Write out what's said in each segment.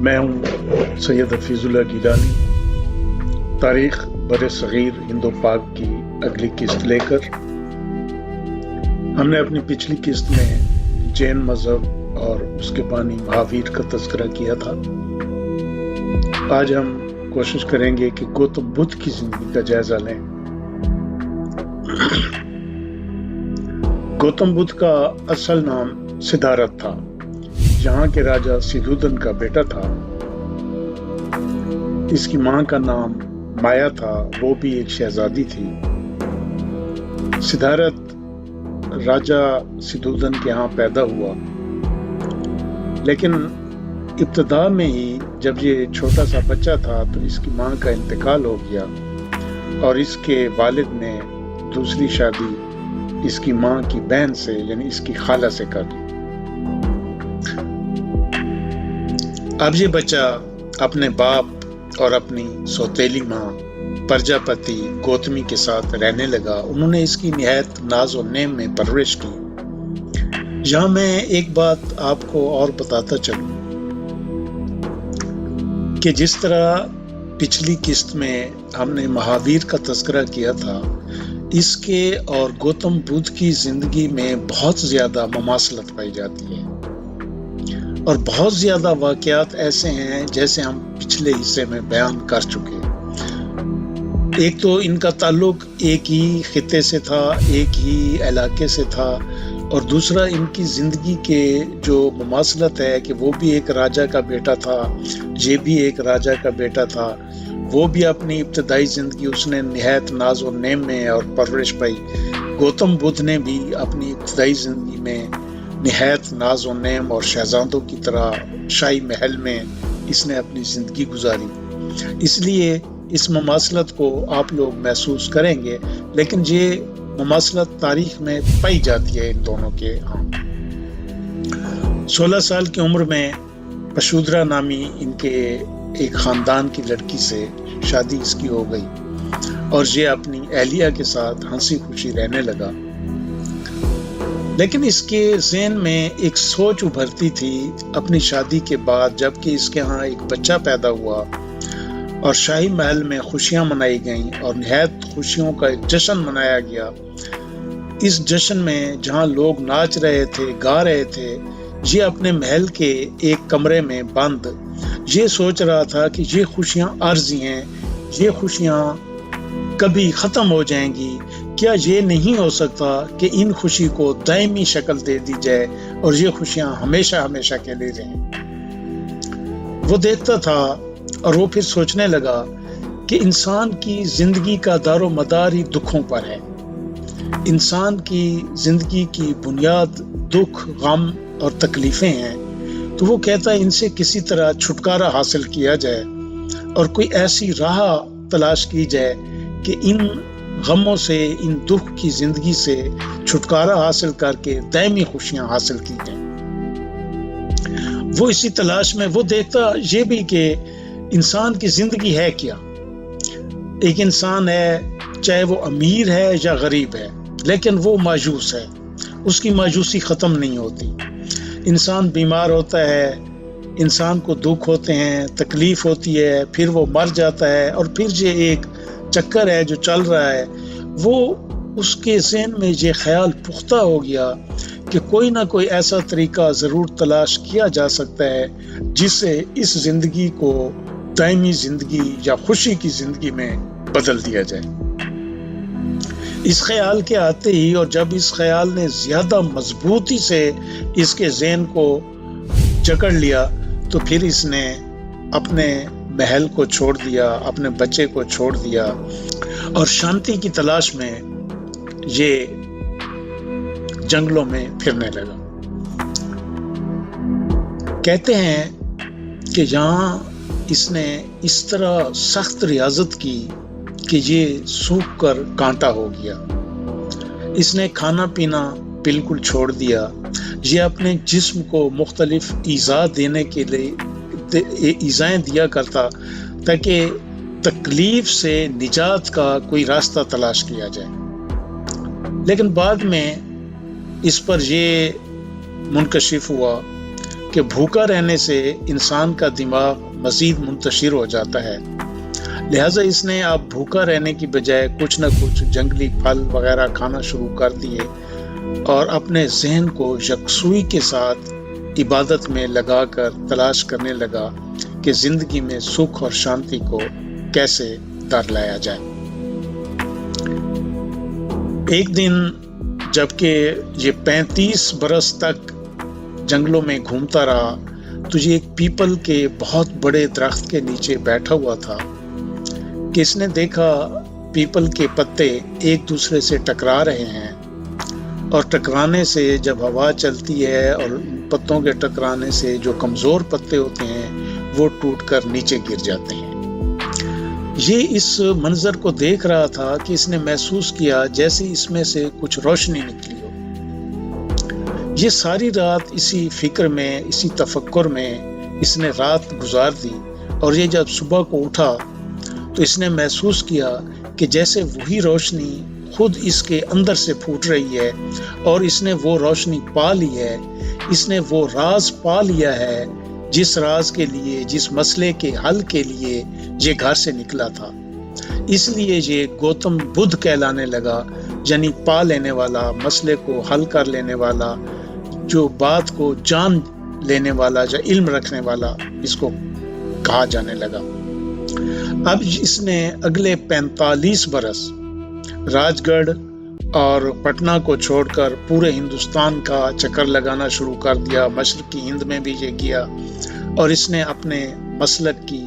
میں ہوں سید حفیظ اللہ گیلانی، تاریخ بر صغیر ہند و پاک کی اگلی قسط لے کر۔ ہم نے اپنی پچھلی قسط میں جین مذہب اور اس کے بانی مہاویر کا تذکرہ کیا تھا۔ آج ہم کوشش کریں گے کہ گوتم بدھ کی زندگی کا جائزہ لیں۔ گوتم بدھ کا اصل نام سدھارتھ تھا، یہاں کے راجا سدھودن کا بیٹا تھا۔ اس کی ماں کا نام مایا تھا، وہ بھی ایک شہزادی تھی۔ سدھارتھ راجا سدھودن کے ہاں پیدا ہوا، لیکن ابتدا میں ہی جب یہ چھوٹا سا بچہ تھا تو اس کی ماں کا انتقال ہو گیا اور اس کے والد نے دوسری شادی اس کی ماں کی بہن سے یعنی اس کی خالہ سے کر لی۔ اب یہ بچہ اپنے باپ اور اپنی سوتیلی ماں پرجاپتی گوتمی کے ساتھ رہنے لگا۔ انہوں نے اس کی نہایت ناز و نیم میں پرورش کی۔ یہاں میں ایک بات آپ کو اور بتاتا چلوں کہ جس طرح پچھلی قسط میں ہم نے مہاویر کا تذکرہ کیا تھا، اس کے اور گوتم بدھ کی زندگی میں بہت زیادہ مماثلت پائی جاتی ہے، اور بہت زیادہ واقعات ایسے ہیں جیسے ہم پچھلے حصے میں بیان کر چکے۔ ایک تو ان کا تعلق ایک ہی خطے سے تھا، ایک ہی علاقے سے تھا، اور دوسرا ان کی زندگی کے جو مماثلت ہے کہ وہ بھی ایک راجا کا بیٹا تھا، یہ بھی ایک راجا کا بیٹا تھا، وہ بھی اپنی ابتدائی زندگی اس نے نہایت ناز و نیم میں اور پرورش پائی۔ گوتم بدھ نے بھی اپنی ابتدائی زندگی میں نہایت ناز و نیم اور شہزادوں کی طرح شاہی محل میں اس نے اپنی زندگی گزاری۔ اس لیے اس مماثلت کو آپ لوگ محسوس کریں گے، لیکن یہ مماثلت تاریخ میں پائی جاتی ہے ان دونوں کے ہاں۔ 16 سال کی عمر میں پشودرا نامی ان کے ایک خاندان کی لڑکی سے شادی اس کی ہو گئی اور یہ اپنی اہلیہ کے ساتھ ہنسی خوشی رہنے لگا۔ لیکن اس کے ذہن میں ایک سوچ ابھرتی تھی اپنی شادی کے بعد، جبکہ اس کے ہاں ایک بچہ پیدا ہوا اور شاہی محل میں خوشیاں منائی گئیں اور نہایت خوشیوں کا ایک جشن منایا گیا۔ اس جشن میں جہاں لوگ ناچ رہے تھے، گا رہے تھے، یہ اپنے محل کے ایک کمرے میں بند یہ سوچ رہا تھا کہ یہ خوشیاں عارضی ہیں، یہ خوشیاں کبھی ختم ہو جائیں گی۔ کیا یہ نہیں ہو سکتا کہ ان خوشی کو دائمی شکل دے دی جائے اور یہ خوشیاں ہمیشہ ہمیشہ کے لیے رہیں؟ وہ دیکھتا تھا اور وہ پھر سوچنے لگا کہ انسان کی زندگی کا دار و مدار ہی دکھوں پر ہے۔ انسان کی زندگی کی بنیاد دکھ، غم اور تکلیفیں ہیں، تو وہ کہتا ہے ان سے کسی طرح چھٹکارا حاصل کیا جائے اور کوئی ایسی راہ تلاش کی جائے کہ ان غموں سے، ان دکھ کی زندگی سے چھٹکارا حاصل کر کے دائمی خوشیاں حاصل کی جائیں۔ وہ اسی تلاش میں وہ دیکھتا یہ بھی کہ انسان کی زندگی ہے کیا۔ ایک انسان ہے، چاہے وہ امیر ہے یا غریب ہے، لیکن وہ مایوس ہے، اس کی مایوسی ختم نہیں ہوتی۔ انسان بیمار ہوتا ہے، انسان کو دکھ ہوتے ہیں، تکلیف ہوتی ہے، پھر وہ مر جاتا ہے، اور پھر یہ ایک چکر ہے جو چل رہا ہے۔ وہ اس کے ذہن میں یہ خیال پختہ ہو گیا کہ کوئی نہ کوئی ایسا طریقہ ضرور تلاش کیا جا سکتا ہے جس سے اس زندگی کو دائمی زندگی یا خوشی کی زندگی میں بدل دیا جائے۔ اس خیال کے آتے ہی، اور جب اس خیال نے زیادہ مضبوطی سے اس کے ذہن کو جکڑ لیا، تو پھر اس نے اپنے محل کو چھوڑ دیا، اپنے بچے کو چھوڑ دیا اور شانتی کی تلاش میں یہ جنگلوں میں پھرنے لگا۔ کہتے ہیں کہ یہاں اس نے اس طرح سخت ریاضت کی کہ یہ سوکھ کر کانٹا ہو گیا۔ اس نے کھانا پینا بالکل چھوڑ دیا۔ یہ اپنے جسم کو مختلف ایذا دینے کے لیے ایذائیں دیا کرتا تاکہ تکلیف سے نجات کا کوئی راستہ تلاش کیا جائے۔ لیکن بعد میں اس پر یہ منکشف ہوا کہ بھوکا رہنے سے انسان کا دماغ مزید منتشر ہو جاتا ہے، لہٰذا اس نے اب بھوکا رہنے کی بجائے کچھ نہ کچھ جنگلی پھل وغیرہ کھانا شروع کر دیے اور اپنے ذہن کو یکسوئی کے ساتھ عبادت میں لگا کر تلاش کرنے لگا کہ زندگی میں سکھ اور شانتی کو کیسے در لایا جائے۔ ایک دن جبکہ یہ 35 برس تک جنگلوں میں گھومتا رہا تو یہ ایک پیپل کے بہت بڑے درخت کے نیچے بیٹھا ہوا تھا کہ اس نے دیکھا پیپل کے پتے ایک دوسرے سے ٹکرا رہے ہیں، اور ٹکرانے سے جب ہوا چلتی ہے اور پتوں کے ٹکرانے سے جو کمزور پتے ہوتے ہیں وہ ٹوٹ کر نیچے گر جاتے ہیں۔ یہ اس منظر کو دیکھ رہا تھا کہ اس نے محسوس کیا جیسے اس میں سے کچھ روشنی نکلی ہو۔ یہ ساری رات اسی فکر میں، اسی تفکر میں اس نے رات گزار دی، اور یہ جب صبح کو اٹھا تو اس نے محسوس کیا کہ جیسے وہی روشنی خود اس کے اندر سے پھوٹ رہی ہے، اور اس نے وہ روشنی پا لی ہے، اس نے وہ راز پا لیا ہے جس راز کے لیے، جس مسئلے کے حل کے لیے یہ گھر سے نکلا تھا۔ اس لیے یہ گوتم بدھ کہلانے لگا، یعنی پا لینے والا، مسئلے کو حل کر لینے والا، جو بات کو جان لینے والا یا علم رکھنے والا اس کو کہا جانے لگا۔ اب اس نے اگلے 45 برس راج گڑھ اور پٹنہ کو چھوڑ کر پورے ہندوستان کا چکر لگانا شروع کر دیا، مشرقی ہند میں بھی یہ کیا، اور اس نے اپنے مسلک کی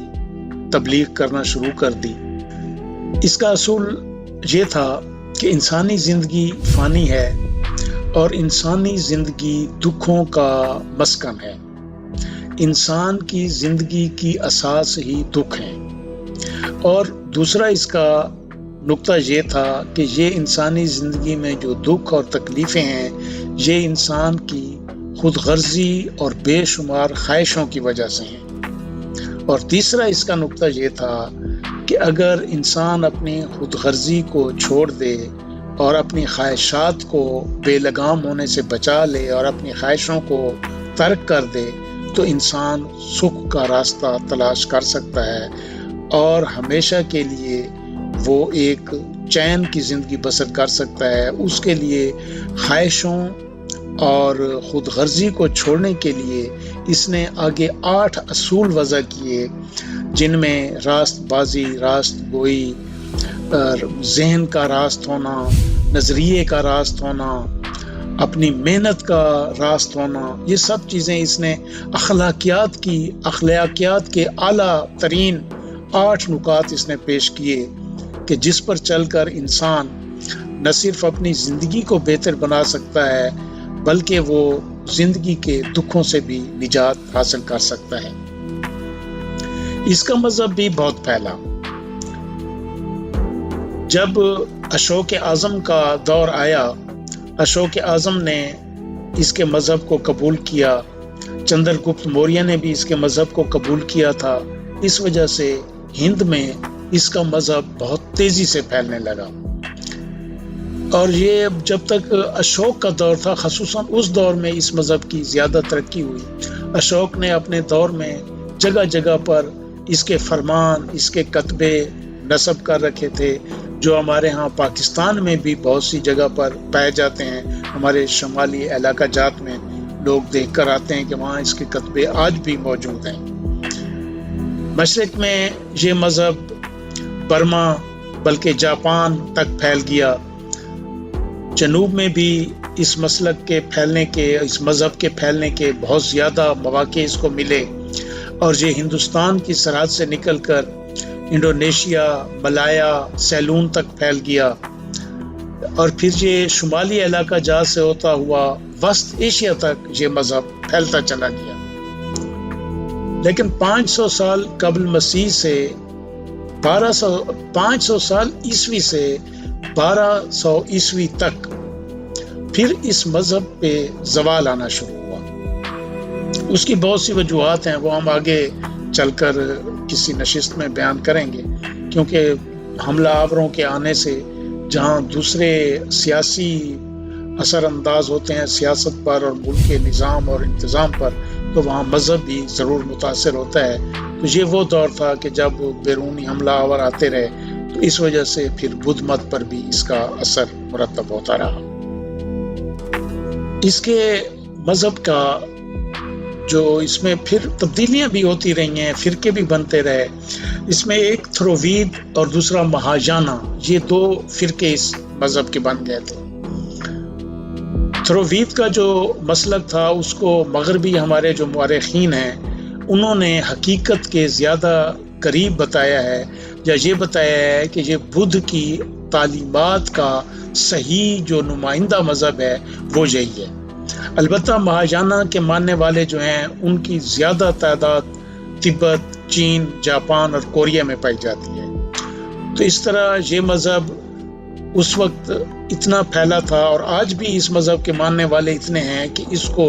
تبلیغ کرنا شروع کر دی۔ اس کا اصول یہ تھا کہ انسانی زندگی فانی ہے اور انسانی زندگی دکھوں کا مسکن ہے، انسان کی زندگی کی اساس ہی دکھ ہیں، اور دوسرا اس کا نقطہ یہ تھا کہ یہ انسانی زندگی میں جو دکھ اور تکلیفیں ہیں یہ انسان کی خود غرضی اور بے شمار خواہشوں کی وجہ سے ہیں، اور تیسرا اس کا نقطہ یہ تھا کہ اگر انسان اپنی خود غرضی کو چھوڑ دے اور اپنی خواہشات کو بے لگام ہونے سے بچا لے اور اپنی خواہشوں کو ترک کر دے تو انسان سکھ کا راستہ تلاش کر سکتا ہے اور ہمیشہ کے لیے وہ ایک چین کی زندگی بسر کر سکتا ہے۔ اس کے لیے خواہشوں اور خود غرضی کو چھوڑنے کے لیے اس نے آگے 8 اصول وضع کیے، جن میں راست بازی، راست گوئی، ذہن کا راست ہونا، نظریے کا راست ہونا، اپنی محنت کا راست ہونا، یہ سب چیزیں اس نے اخلاقیات کے اعلیٰ ترین 8 نکات اس نے پیش کیے کہ جس پر چل کر انسان نہ صرف اپنی زندگی کو بہتر بنا سکتا ہے بلکہ وہ زندگی کے دکھوں سے بھی نجات حاصل کر سکتا ہے۔ اس کا مذہب بھی بہت پھیلا۔ جب اشوک اعظم کا دور آیا، اشوک اعظم نے اس کے مذہب کو قبول کیا، چندر گپت موریہ نے بھی اس کے مذہب کو قبول کیا تھا۔ اس وجہ سے ہند میں اس کا مذہب بہت تیزی سے پھیلنے لگا، اور یہ جب تک اشوک کا دور تھا، خصوصاً اس دور میں اس مذہب کی زیادہ ترقی ہوئی۔ اشوک نے اپنے دور میں جگہ جگہ پر اس کے فرمان، اس کے کتبے نصب کر رکھے تھے، جو ہمارے ہاں پاکستان میں بھی بہت سی جگہ پر پائے جاتے ہیں۔ ہمارے شمالی علاقہ جات میں لوگ دیکھ کر آتے ہیں کہ وہاں اس کے کتبے آج بھی موجود ہیں۔ مشرق میں یہ مذہب برما بلکہ جاپان تک پھیل گیا۔ جنوب میں بھی اس مسلک کے پھیلنے کے، اس مذہب کے پھیلنے کے بہت زیادہ مواقع اس کو ملے، اور یہ ہندوستان کی سرحد سے نکل کر انڈونیشیا، ملایا، سیلون تک پھیل گیا، اور پھر یہ شمالی علاقہ جات سے ہوتا ہوا وسط ایشیا تک یہ مذہب پھیلتا چلا گیا۔ لیکن 500 سال قبل مسیح سے 500 سال عیسوی سے 1200 عیسوی تک پھر اس مذہب پہ زوال آنا شروع ہوا۔ اس کی بہت سی وجوہات ہیں، وہ ہم آگے چل کر کسی نشست میں بیان کریں گے، کیونکہ حملہ آوروں کے آنے سے جہاں دوسرے سیاسی اثر انداز ہوتے ہیں سیاست پر اور ملک کے نظام اور انتظام پر، تو وہاں مذہب بھی ضرور متاثر ہوتا ہے۔ تو یہ وہ دور تھا کہ جب بیرونی حملہ آور آتے رہے، تو اس وجہ سے پھر بدھ مت پر بھی اس کا اثر مرتب ہوتا رہا۔ اس کے مذہب کا جو اس میں پھر تبدیلیاں بھی ہوتی رہی ہیں، فرقے بھی بنتے رہے۔ اس میں ایک تھروید اور دوسرا مہاجانا، یہ دو فرقے اس مذہب کے بن گئے تھے۔ تھروید کا جو مسلک تھا اس کو مغربی ہمارے جو مورخین ہیں انہوں نے حقیقت کے زیادہ قریب بتایا ہے، یا یہ بتایا ہے کہ یہ بدھ کی تعلیمات کا صحیح جو نمائندہ مذہب ہے وہ یہی ہے۔ البتہ مہاجانا کے ماننے والے جو ہیں ان کی زیادہ تعداد تبت، چین، جاپان اور کوریا میں پائی جاتی ہے۔ تو اس طرح یہ مذہب اس وقت اتنا پھیلا تھا، اور آج بھی اس مذہب کے ماننے والے اتنے ہیں کہ اس کو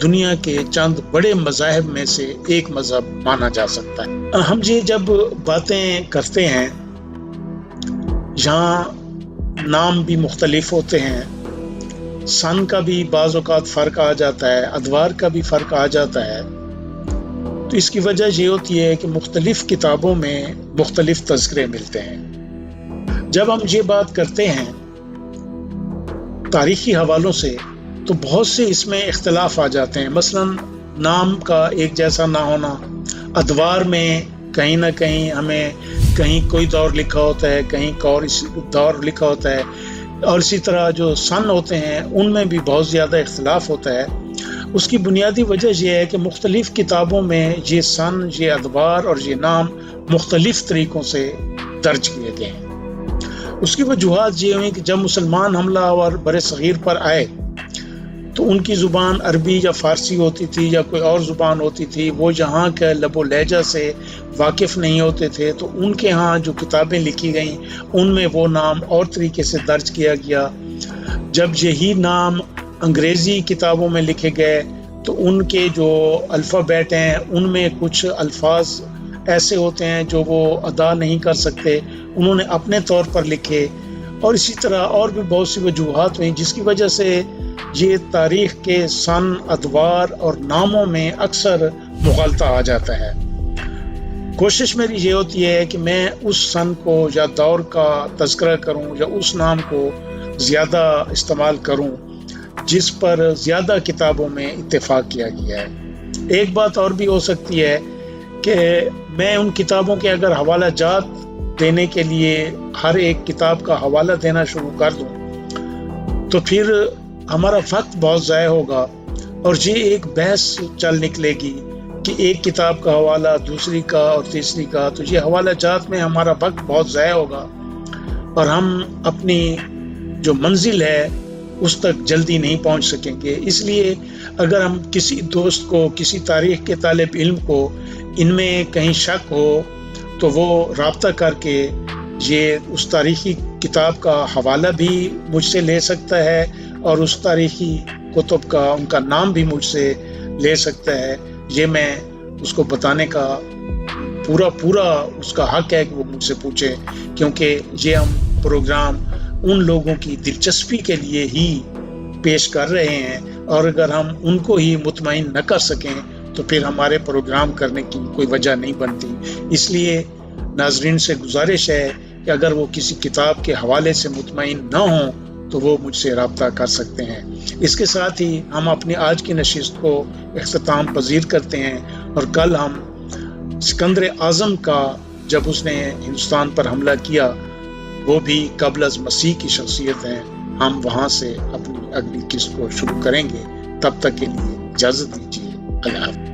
دنیا کے چند بڑے مذاہب میں سے ایک مذہب مانا جا سکتا ہے۔ ہم یہ جب باتیں کرتے ہیں، یہاں نام بھی مختلف ہوتے ہیں، سن کا بھی بعض اوقات فرق آ جاتا ہے، ادوار کا بھی فرق آ جاتا ہے۔ تو اس کی وجہ یہ ہوتی ہے کہ مختلف کتابوں میں مختلف تذکرے ملتے ہیں۔ جب ہم یہ بات کرتے ہیں تاریخی حوالوں سے تو بہت سے اس میں اختلاف آ جاتے ہیں۔ مثلا نام کا ایک جیسا نہ ہونا، ادوار میں کہیں نہ کہیں ہمیں کہیں کوئی دور لکھا ہوتا ہے، کہیں اور دور لکھا ہوتا ہے، اور اسی طرح جو سن ہوتے ہیں ان میں بھی بہت زیادہ اختلاف ہوتا ہے۔ اس کی بنیادی وجہ یہ ہے کہ مختلف کتابوں میں یہ سن، یہ ادوار اور یہ نام مختلف طریقوں سے درج کیے گئے ہیں۔ اس کی وجوہات یہ ہوئی کہ جب مسلمان حملہ آور برِ صغیر پر آئے تو ان کی زبان عربی یا فارسی ہوتی تھی یا کوئی اور زبان ہوتی تھی، وہ یہاں کے لب و لہجہ سے واقف نہیں ہوتے تھے، تو ان کے ہاں جو کتابیں لکھی گئیں ان میں وہ نام اور طریقے سے درج کیا گیا۔ جب یہی نام انگریزی کتابوں میں لکھے گئے تو ان کے جو الفابیٹ ہیں ان میں کچھ الفاظ ایسے ہوتے ہیں جو وہ ادا نہیں کر سکتے، انہوں نے اپنے طور پر لکھے، اور اسی طرح اور بھی بہت سی وجوہات ہوئیں جس کی وجہ سے یہ تاریخ کے سن، ادوار اور ناموں میں اکثر مغالطہ آ جاتا ہے۔ کوشش میری یہ ہوتی ہے کہ میں اس سن کو یا دور کا تذکرہ کروں یا اس نام کو زیادہ استعمال کروں جس پر زیادہ کتابوں میں اتفاق کیا گیا ہے۔ ایک بات اور بھی ہو سکتی ہے کہ میں ان کتابوں کے اگر حوالہ جات دینے کے لیے ہر ایک کتاب کا حوالہ دینا شروع کر دوں تو پھر ہمارا وقت بہت ضائع ہوگا، اور یہ ایک بحث چل نکلے گی کہ ایک کتاب کا حوالہ دوسری کا اور تیسری کا، تو یہ حوالہ جات میں ہمارا وقت بہت ضائع ہوگا اور ہم اپنی جو منزل ہے اس تک جلدی نہیں پہنچ سکیں گے۔ اس لیے اگر ہم کسی دوست کو، کسی تاریخ کے طالب علم کو ان میں کہیں شک ہو تو وہ رابطہ کر کے یہ اس تاریخی کتاب کا حوالہ بھی مجھ سے لے سکتا ہے، اور اس تاریخی کتب کا ان کا نام بھی مجھ سے لے سکتا ہے۔ یہ میں اس کو بتانے کا پورا اس کا حق ہے کہ وہ مجھ سے پوچھے، کیونکہ یہ ہم پروگرام ان لوگوں کی دلچسپی کے لیے ہی پیش کر رہے ہیں، اور اگر ہم ان کو ہی مطمئن نہ کر سکیں تو پھر ہمارے پروگرام کرنے کی کوئی وجہ نہیں بنتی۔ اس لیے ناظرین سے گزارش ہے کہ اگر وہ کسی کتاب کے حوالے سے مطمئن نہ ہوں تو وہ مجھ سے رابطہ کر سکتے ہیں۔ اس کے ساتھ ہی ہم اپنی آج کی نشست کو اختتام پذیر کرتے ہیں، اور کل ہم سکندر اعظم کا جب اس نے ہندوستان پر حملہ کیا وہ بھی قبل از مسیح کی شخصیت ہیں، ہم وہاں سے اپنی اگلی قسط کو شروع کریں گے۔ تب تک کے لیے اجازت دیجیے، اللہ حافظ۔